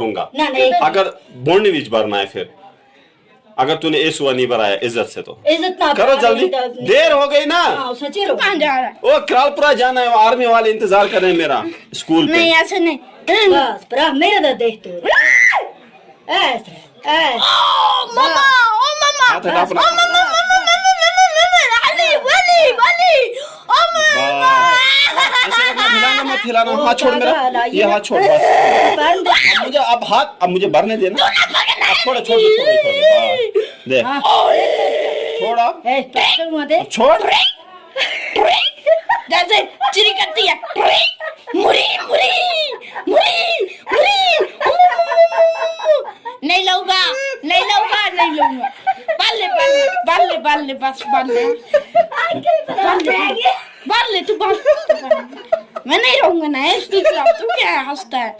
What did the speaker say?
दूंगा ना नहीं अगर बोंड बीच भरना है फिर अगर तूने इस हुआ नहीं भराया इज्जत से तो इज्जत ना करो जल्दी देर हो गई ना हाँ सच्ची रो कहाँ जा रहा है? ओ करालपुरा जाना है आर्मी वाले इंतजार कर रहे हैं मेरा स्कूल पे नहीं ऐसे नहीं बस पर मेरा तो देख तू ऐसे ऐसे ओ मामा ओ मामा हाथ हटा अपना ओ मामा वाली वाली वाली ओ मामा ऐसे मत हिलाना हाथ छोड़ मेरा ये हाथ छोड़ बस बंद अब मुझे भरने देना अब छोड़ दे छोड़ अब ए पकड़ मत छोड़ जैसे चिरी करती है मुरी मुरी मुरी मुरी नहीं लूंगा नहीं लूंगा नहीं लूंगा बाले बाले बाले बाले बस बाले बाले तू बाल मैं नहीं रहूंगा ना इसके खिलाफ तू क्या हंसता है